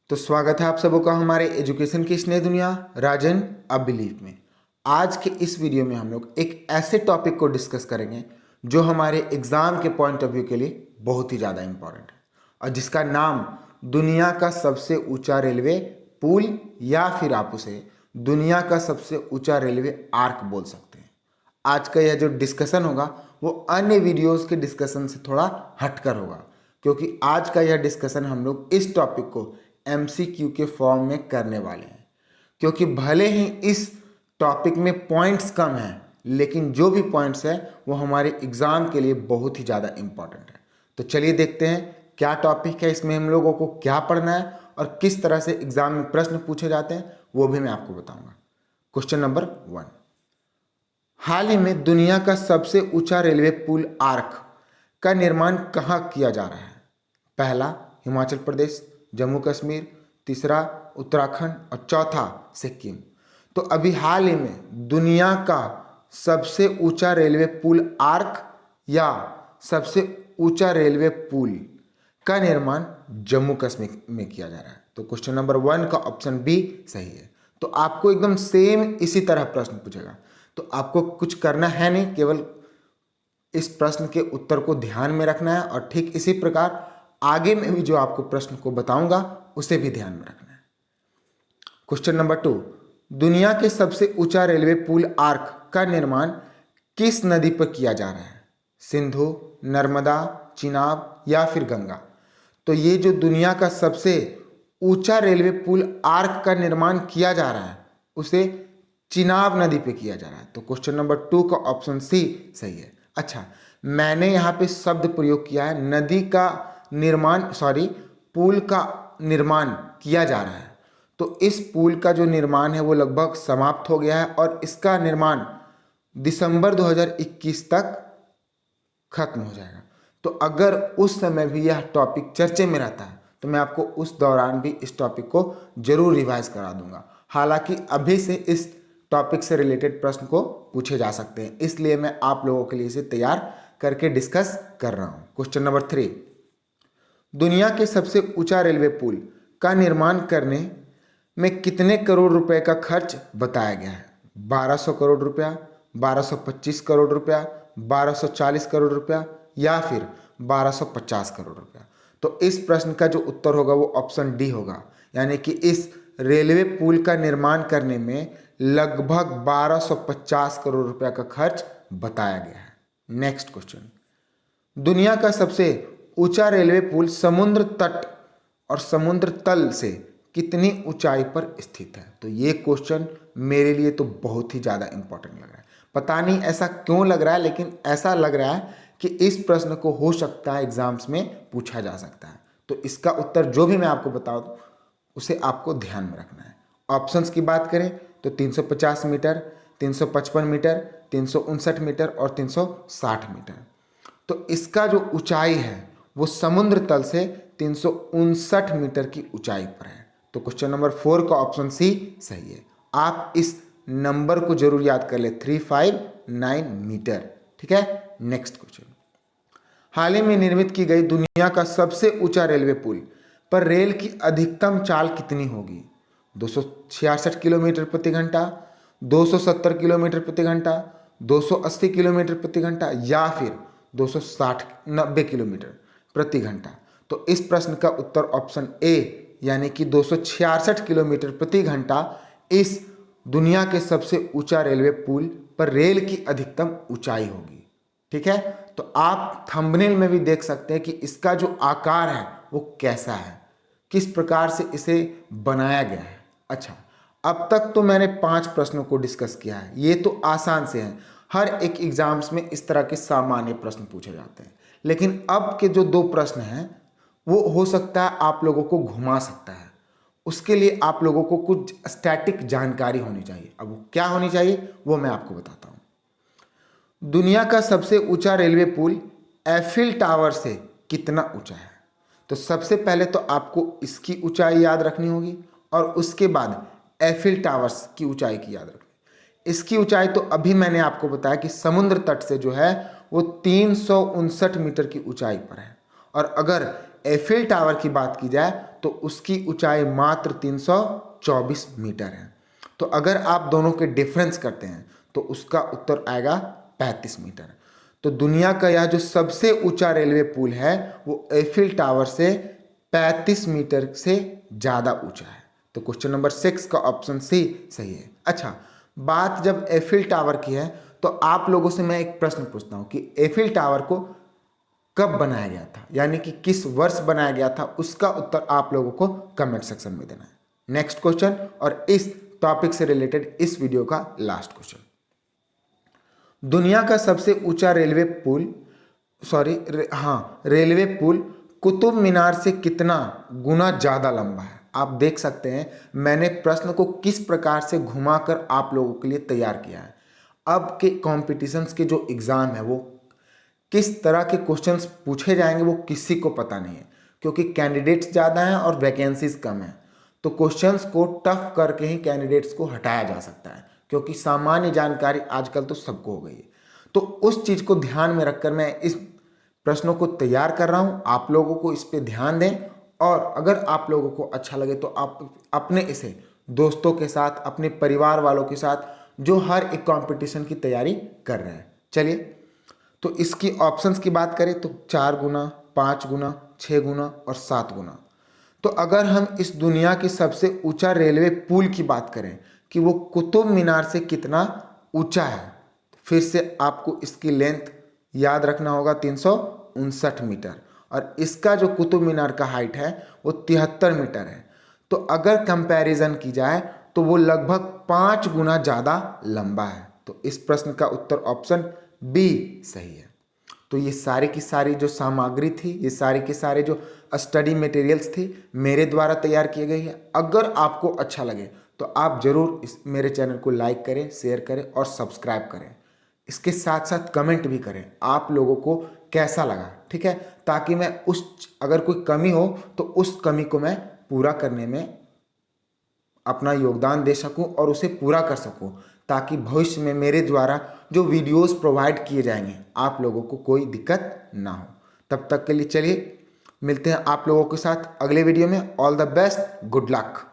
तो स्वागत है आप सबों का हमारे एजुकेशन की इस नई दुनिया राजन अब बिलीव में। आज के इस वीडियो में हम लोग एक ऐसे टॉपिक को डिस्कस करेंगे जो हमारे एग्जाम के पॉइंट ऑफ व्यू के लिए बहुत ही ज़्यादा इंपॉर्टेंट है और जिसका नाम दुनिया का सबसे ऊंचा रेलवे पुल या फिर आप उसे दुनिया का सबसे ऊंचा रेलवे आर्क बोल सकते हैं। आज का यह जो डिस्कशन होगा वो अन्य वीडियोस के डिस्कशन से थोड़ा हटकर होगा, क्योंकि आज का यह डिस्कशन हम लोग इस टॉपिक को एमसीक्यू के फॉर्म में करने वाले हैं। क्योंकि भले ही इस टॉपिक में पॉइंट्स कम हैं, लेकिन जो भी पॉइंट्स हैं वो हमारे एग्जाम के लिए बहुत ही ज़्यादा इंपॉर्टेंट है। तो चलिए देखते हैं क्या टॉपिक है, इसमें हम लोगों को क्या पढ़ना है और किस तरह से एग्जाम में प्रश्न पूछे जाते हैं वो भी मैं आपको बताऊंगा। क्वेश्चन नंबर 1, हाल ही में दुनिया का सबसे ऊंचा रेलवे पुल आर्क का निर्माण कहाँ किया जा रहा है? पहला हिमाचल प्रदेश, जम्मू कश्मीर, तीसरा उत्तराखंड और चौथा सिक्किम। तो अभी हाल ही में दुनिया का सबसे ऊंचा रेलवे पुल आर्क या सबसे ऊंचा रेलवे पुल का निर्माण जम्मू कश्मीर में किया जा रहा है। तो क्वेश्चन नंबर 1 का ऑप्शन बी सही है। तो आपको एकदम सेम इसी तरह प्रश्न पूछेगा, तो आपको कुछ करना है नहीं, केवल इस प्रश्न के उत्तर को ध्यान में रखना है और ठीक इसी प्रकार आगे में भी जो आपको प्रश्न को बताऊंगा उसे भी ध्यान में रखना है। क्वेश्चन नंबर 2, दुनिया के सबसे ऊंचा रेलवे पुल आर्क का निर्माण किस नदी पर किया जा रहा है? सिंधु, नर्मदा, चिनाब या फिर गंगा? तो ये जो दुनिया का सबसे ऊंचा रेलवे पुल आर्क का निर्माण किया जा रहा है उसे चिनाब नदी पे किया जा रहा है। तो क्वेश्चन नंबर 2 का ऑप्शन सी सही है। अच्छा, मैंने यहाँ पे शब्द प्रयोग किया है नदी का निर्माण, पुल का निर्माण किया जा रहा है। तो इस पुल का जो निर्माण है वो लगभग समाप्त हो गया है और इसका निर्माण दिसंबर 2021 तक खत्म हो जाएगा। तो अगर उस समय भी यह टॉपिक चर्चे में रहता है तो मैं आपको उस दौरान भी इस टॉपिक को जरूर रिवाइज करा दूंगा। हालांकि अभी से इस टॉपिक से रिलेटेड प्रश्न को पूछे जा सकते हैं, इसलिए मैं आप लोगों के लिए इसे तैयार करके डिस्कस कर रहा हूं। क्वेश्चन नंबर 3, दुनिया के सबसे ऊंचा रेलवे पुल का निर्माण करने में कितने करोड़ रुपए का खर्च बताया गया है? 1200 करोड़ रुपया, 1225 करोड़ रुपया, 1240 करोड़ रुपया या फिर 1250 करोड़ रुपया? तो इस प्रश्न का जो उत्तर होगा वो ऑप्शन डी होगा, यानी कि इस रेलवे पुल का निर्माण करने में लगभग 1250 करोड़ रुपया का खर्च बताया गया है। नेक्स्ट क्वेश्चन, दुनिया का सबसे ऊंचा रेलवे पुल समुद्र तट और समुद्र तल से कितनी ऊंचाई पर स्थित है? तो ये क्वेश्चन मेरे लिए तो बहुत ही ज़्यादा इंपॉर्टेंट लग रहा है। पता नहीं ऐसा क्यों लग रहा है, लेकिन ऐसा लग रहा है कि इस प्रश्न को हो सकता है एग्जाम्स में पूछा जा सकता है। तो इसका उत्तर जो भी मैं आपको बता दूँ उसे आपको ध्यान में रखना है। ऑप्शंस की बात करें तो 350 मीटर, 355 मीटर, 359 मीटर और 360 मीटर। तो इसका जो ऊंचाई है वो समुद्र तल से 359 मीटर की ऊंचाई पर है। तो क्वेश्चन नंबर 4 का ऑप्शन सी सही है। आप इस नंबर को जरूर याद कर ले, 359 मीटर। ठीक है, नेक्स्ट क्वेश्चन, हाल ही में निर्मित की गई दुनिया का सबसे ऊंचा रेलवे पुल पर रेल की अधिकतम चाल कितनी होगी? 266 किलोमीटर प्रति घंटा, 270 किलोमीटर प्रति घंटा, 280 किलोमीटर प्रति घंटा या फिर 290 किलोमीटर प्रति घंटा? तो इस प्रश्न का उत्तर ऑप्शन ए यानी कि 266 किलोमीटर प्रति घंटा इस दुनिया के सबसे ऊंचा रेलवे पुल पर रेल की अधिकतम ऊंचाई होगी। ठीक है, तो आप थंबनेल में भी देख सकते हैं कि इसका जो आकार है वो कैसा है, किस प्रकार से इसे बनाया गया है। अच्छा, अब तक तो मैंने 5 प्रश्नों को डिस्कस किया है, ये तो आसान से हैं। हर एक एग्जाम्स में इस तरह के सामान्य प्रश्न पूछे जाते हैं, लेकिन अब के जो 2 प्रश्न हैं वो हो सकता है आप लोगों को घुमा सकता है। उसके लिए आप लोगों को कुछ स्टैटिक जानकारी होनी चाहिए। अब वो क्या होनी चाहिए वो मैं आपको बताता हूं। दुनिया का सबसे ऊंचा रेलवे पुल एफिल टावर से कितना ऊंचा है? तो सबसे पहले तो आपको इसकी ऊंचाई याद रखनी होगी और उसके बाद एफिल टावर्स की ऊंचाई की याद रखनी। इसकी ऊंचाई तो अभी मैंने आपको बताया कि समुद्र तट से जो है वो 359 मीटर की ऊंचाई पर है। और अगर एफिल टावर की बात की जाए तो उसकी ऊंचाई मात्र 324 मीटर है। तो अगर आप दोनों के डिफरेंस करते हैं तो उसका उत्तर आएगा 35 मीटर। तो दुनिया का यह जो सबसे ऊंचा रेलवे पुल है वो एफिल टावर से 35 मीटर से ज़्यादा ऊंचा है। तो क्वेश्चन नंबर 6 का ऑप्शन सी सही है। अच्छा, बात जब एफिल टावर की है तो आप लोगों से मैं एक प्रश्न पूछता हूँ कि एफिल टावर को कब बनाया गया था, यानी कि किस वर्ष बनाया गया था, उसका उत्तर आप लोगों को कमेंट सेक्शन में देना है। नेक्स्ट क्वेश्चन और इस टॉपिक से रिलेटेड इस वीडियो का लास्ट क्वेश्चन। दुनिया का सबसे ऊंचा रेलवे पुल कुतुब मीनार से कितना गुना ज़्यादा लंबा है? आप देख सकते हैं मैंने प्रश्न को किस प्रकार से घुमाकर आप लोगों के लिए तैयार किया है। अब के कॉम्पिटिशन्स के जो एग्ज़ाम है वो किस तरह के क्वेश्चंस पूछे जाएंगे वो किसी को पता नहीं है, क्योंकि कैंडिडेट्स ज़्यादा हैं और वैकेंसीज कम हैं। तो क्वेश्चंस को टफ करके ही कैंडिडेट्स को हटाया जा सकता है, क्योंकि सामान्य जानकारी आजकल तो सबको हो गई है। तो उस चीज़ को ध्यान में रखकर मैं इस प्रश्नों को तैयार कर रहा हूँ। आप लोगों को इस पर ध्यान दें और अगर आप लोगों को अच्छा लगे तो आप अपने इसे दोस्तों के साथ, अपने परिवार वालों के साथ जो हर एक कंपटीशन की तैयारी कर रहे हैं। चलिए, तो इसकी ऑप्शंस की बात करें तो 4 गुना, 5 गुना, 6 गुना और 7 गुना। तो अगर हम इस दुनिया की सबसे ऊंचा रेलवे पुल की बात करें कि वो कुतुब मीनार से कितना ऊंचा है, फिर से आपको इसकी लेंथ याद रखना होगा 359 मीटर, और इसका जो कुतुब मीनार का हाइट है वो 73 मीटर है। तो अगर कंपैरिजन की जाए तो वो लगभग 5 गुना ज़्यादा लंबा है। तो इस प्रश्न का उत्तर ऑप्शन बी सही है। तो ये सारी की सारी जो सामग्री थी, ये सारे के सारे जो स्टडी मटेरियल्स थे मेरे द्वारा तैयार किए गए हैं। अगर आपको अच्छा लगे तो आप ज़रूर इस मेरे चैनल को लाइक करें, शेयर करें और सब्सक्राइब करें। इसके साथ साथ कमेंट भी करें आप लोगों को कैसा लगा, ठीक है, ताकि मैं अगर कोई कमी हो तो उस कमी को मैं पूरा करने में अपना योगदान दे सकूं और उसे पूरा कर सकूं, ताकि भविष्य में मेरे द्वारा जो वीडियोस प्रोवाइड किए जाएंगे आप लोगों को कोई दिक्कत ना हो। तब तक के लिए चलिए मिलते हैं आप लोगों के साथ अगले वीडियो में। All the best, good luck.